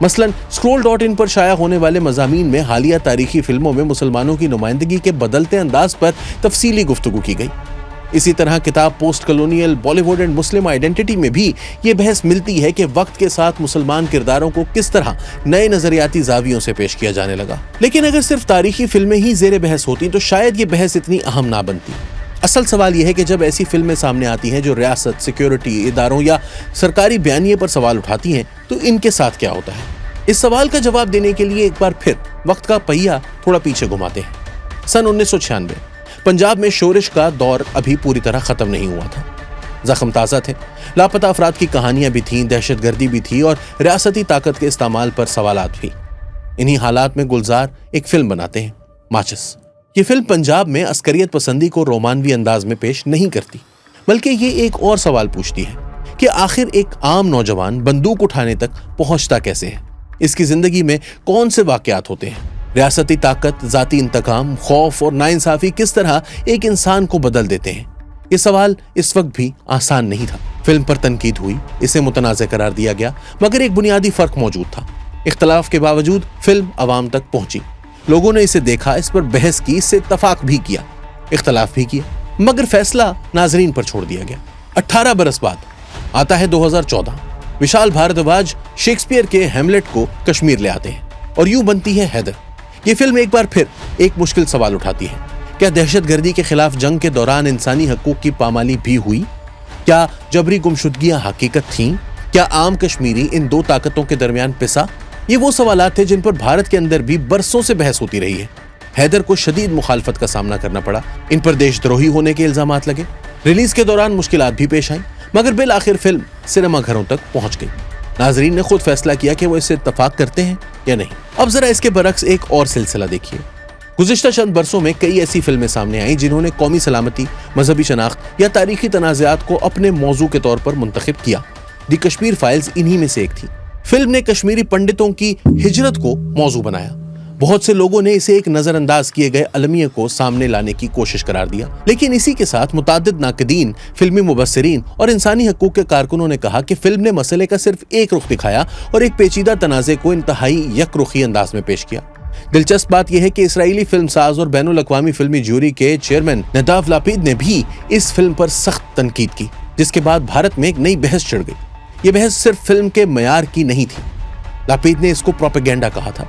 مثلاً scroll.in پر شائع ہونے والے مضامین میں حالیہ تاریخی فلموں میں مسلمانوں کی نمائندگی کے بدلتے انداز پر تفصیلی گفتگو کی گئی۔ اسی طرح کتاب post colonial Bollywood and Muslim identity میں بھی یہ بحث ملتی ہے کہ وقت کے ساتھ مسلمان کرداروں کو کس طرح نئے نظریاتی زاویوں سے پیش کیا جانے لگا۔ لیکن اگر صرف تاریخی فلمیں ہی زیر بحث ہوتی تو شاید یہ بحث اتنی اہم نہ بنتی۔ اصل سوال یہ ہے کہ جب ایسی فلمیں سامنے آتی ہیں جو ریاست، سیکیورٹی اداروں یا سرکاری بیانیے پر سوال اٹھاتی ہیں تو ان کے ساتھ کیا ہوتا ہے؟ اس سوال کا جواب دینے کے لیے ایک بار پھر وقت کا پہیہ تھوڑا پیچھے گھماتے ہیں۔ سن 1996 پنجاب میں شورش کا دور ابھی پوری طرح ختم نہیں ہوا تھا۔ زخم تازہ تھے، لاپتہ افراد کی کہانیاں بھی تھیں، دہشت گردی بھی تھی اور ریاستی طاقت کے استعمال پر سوالات بھی۔ انہی حالات میں گلزار ایک فلم بناتے ہیں، ماچس۔ یہ فلم پنجاب میں عسکریت پسندی کو رومانوی انداز میں پیش نہیں کرتی، بلکہ یہ ایک اور سوال پوچھتی ہے کہ آخر ایک عام نوجوان بندوق اٹھانے تک پہنچتا کیسے ہے؟ اس کی زندگی میں کون سے واقعات ہوتے ہیں؟ ریاستی طاقت، ذاتی انتقام، خوف اور ناانصافی کس طرح ایک انسان کو بدل دیتے ہیں؟ یہ سوال اس وقت بھی آسان نہیں تھا۔ فلم پر تنقید ہوئی، اسے متنازع قرار دیا گیا، مگر ایک بنیادی فرق موجود تھا۔ اختلاف کے باوجود فلم عوام تک پہنچی، لوگوں نے اسے دیکھا، اس پر بحث کی، اس سے اتفاق بھی کیا، اختلاف بھی کیا، مگر فیصلہ ناظرین پر چھوڑ دیا گیا۔ 18 برس بعد آتا ہے 2014۔ وشال بھاردواج شیکسپیئر کے ہیملیٹ کو کشمیر لے آتے ہیں اور یوں بنتی ہے حیدر۔ یہ فلم ایک بار پھر ایک مشکل سوال اٹھاتی ہے، کیا دہشت گردی کے خلاف جنگ کے دوران انسانی حقوق کی پامالی بھی ہوئی؟ کیا جبری گمشدگیاں حقیقت تھیں؟ کیا عام کشمیری ان دو طاقتوں کے درمیان پسا؟ یہ وہ سوالات تھے جن پر بھارت کے اندر بھی برسوں سے بحث ہوتی رہی ہے۔ حیدر کو شدید مخالفت کا سامنا کرنا پڑا، ان پر دیش دروہی ہونے کے الزامات لگے، ریلیز کے دوران مشکلات بھی پیش آئیں، مگر بالآخر فلم سینما گھروں تک پہنچ گئی۔ ناظرین نے خود فیصلہ کیا کہ وہ اس سے اتفاق کرتے ہیں یا نہیں۔ اب ذرا اس کے برعکس ایک اور سلسلہ دیکھیے۔ گزشتہ چند برسوں میں کئی ایسی فلمیں سامنے آئیں جنہوں نے قومی سلامتی، مذہبی شناخت یا تاریخی تنازعات کو اپنے موضوع کے طور پر منتخب کیا۔ دی کشمیر فائلز انہی میں سے ایک تھی۔ فلم نے کشمیری پنڈتوں کی ہجرت کو موضوع بنایا۔ بہت سے لوگوں نے اسے ایک نظر انداز کیے گئے المیہ کو سامنے لانے کی کوشش قرار دیا، لیکن اسی کے ساتھ متعدد ناقدین، فلمی مبصرین اور انسانی حقوق کے کارکنوں نے کہا کہ فلم نے مسئلے کا صرف ایک رخ دکھایا اور ایک پیچیدہ تنازع کو انتہائی یک رخی انداز میں پیش کیا۔ دلچسپ بات یہ ہے کہ اسرائیلی فلم ساز اور بین الاقوامی فلمی جوری کے چیئرمین نداو لاپید نے بھی اس فلم پر سخت تنقید کی، جس کے بعد بھارت میں ایک نئی بحث چھڑ گئی۔ یہ بحث صرف فلم کے معیار کی نہیں تھی، لاپید نے اس کو پروپیگنڈا کہا تھا۔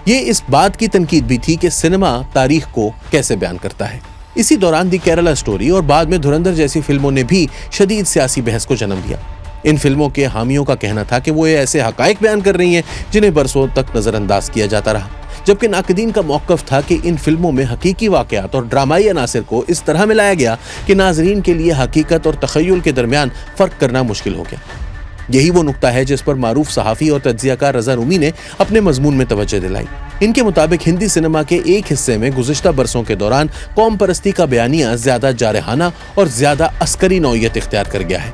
یہ اس بات کی تنقید بھی تھی کہ سینما تاریخ کو کیسے بیان کرتا ہے۔ اسی دوران دی کیرلا سٹوری اور بعد میں دھرندر جیسی فلموں نے بھی شدید سیاسی بحث کو جنم دیا۔ ان فلموں کے حامیوں کا کہنا تھا کہ وہ ایسے حقائق بیان کر رہی ہیں جنہیں برسوں تک نظر انداز کیا جاتا رہا، جبکہ ناقدین کا موقف تھا کہ ان فلموں میں حقیقی واقعات اور ڈرامائی عناصر کو اس طرح ملایا گیا کہ ناظرین کے لیے حقیقت اور تخیل کے درمیان فرق کرنا مشکل ہو گیا۔ یہی وہ نقطہ ہے جس پر معروف صحافی اور تجزیہ کار رضا رومی نے اپنے مضمون میں توجہ دلائی۔ ان کے مطابق ہندی سینما کے ایک حصے میں گزشتہ برسوں کے دوران قوم پرستی کا بیانیہ زیادہ جارحانہ اور زیادہ عسکری نوعیت اختیار کر گیا ہے۔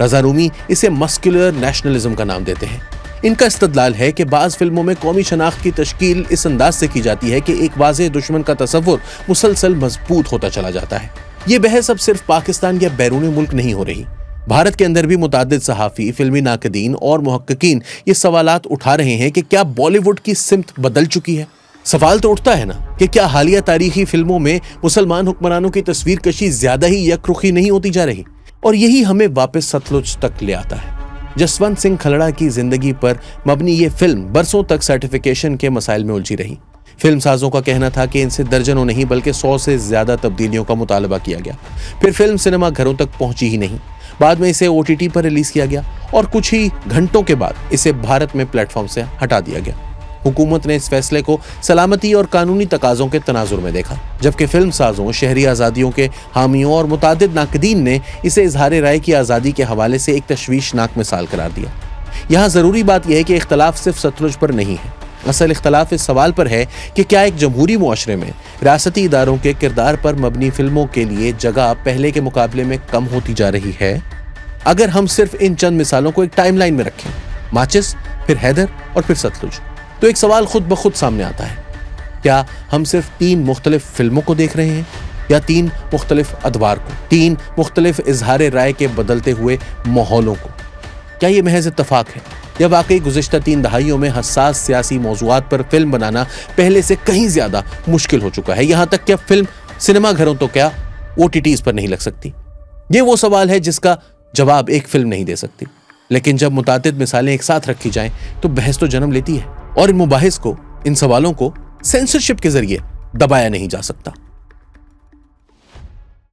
رضا رومی اسے مسکولر نیشنلزم کا نام دیتے ہیں۔ ان کا استدلال ہے کہ بعض فلموں میں قومی شناخت کی تشکیل اس انداز سے کی جاتی ہے کہ ایک واضح دشمن کا تصور مسلسل مضبوط ہوتا چلا جاتا ہے۔ یہ بحث اب صرف پاکستان یا بیرون ملک نہیں ہو رہی، بھارت کے اندر بھی متعدد صحافی، فلمی ناقدین اور محققین یہ سوالات اٹھا رہے ہیں کہ کیا بالی ووڈ کی سمت بدل چکی ہے؟ سوال تو اٹھتا ہے نا کہ کیا حالیہ تاریخی فلموں میں مسلمان حکمرانوں کی تصویر کشی زیادہ ہی یک رخی نہیں ہوتی جا رہی؟ اور یہی ہمیں واپس ستلج تک لے آتا ہے۔ جسونت سنگھ کھلڑا کی زندگی پر مبنی یہ فلم برسوں تک سرٹیفیکیشن کے مسائل میں الجھی رہی۔ فلم سازوں کا کہنا تھا کہ ان سے درجنوں نہیں بلکہ 100 سے زیادہ تبدیلیوں کا مطالبہ کیا گیا۔ پھر فلم سینما گھروں تک پہنچی ہی نہیں، بعد میں اسے OTT پر ریلیز کیا گیا اور کچھ ہی گھنٹوں کے بعد اسے بھارت میں پلیٹ فارم سے ہٹا دیا گیا۔ حکومت نے اس فیصلے کو سلامتی اور قانونی تقاضوں کے تناظر میں دیکھا، جبکہ فلم سازوں، شہری آزادیوں کے حامیوں اور متعدد ناقدین نے اسے اظہار رائے کی آزادی کے حوالے سے ایک تشویشناک مثال قرار دیا۔ یہاں ضروری بات یہ ہے کہ اختلاف صرف ستلج پر نہیں ہے، اصل اختلاف اس سوال پر ہے کہ کیا ایک جمہوری معاشرے میں ریاستی اداروں کے کردار پر مبنی فلموں کے لیے جگہ پہلے کے مقابلے میں کم ہوتی جا رہی ہے؟ اگر ہم صرف ان چند مثالوں کو ایک ٹائم لائن میں رکھیں، ماچس، پھر حیدر اور پھر ستلج، تو ایک سوال خود بخود سامنے آتا ہے، کیا ہم صرف 3 مختلف فلموں کو دیکھ رہے ہیں یا 3 مختلف ادوار کو، 3 مختلف اظہار رائے کے بدلتے ہوئے ماحولوں کو؟ کیا یہ محض اتفاق ہے یا واقعی گزشتہ 3 دہائیوں میں حساس سیاسی موضوعات پر فلم بنانا پہلے سے کہیں زیادہ مشکل ہو چکا ہے، یہاں تک کہ اب فلم سنیما گھروں تو کیا OTTs پر نہیں لگ سکتی؟ یہ وہ سوال ہے جس کا جواب ایک فلم نہیں دے سکتی، لیکن جب متعدد مثالیں ایک ساتھ رکھی جائیں تو بحث تو جنم لیتی ہے، اور ان مباحث کو، ان سوالوں کو سینسرشپ کے ذریعے دبایا نہیں جا سکتا۔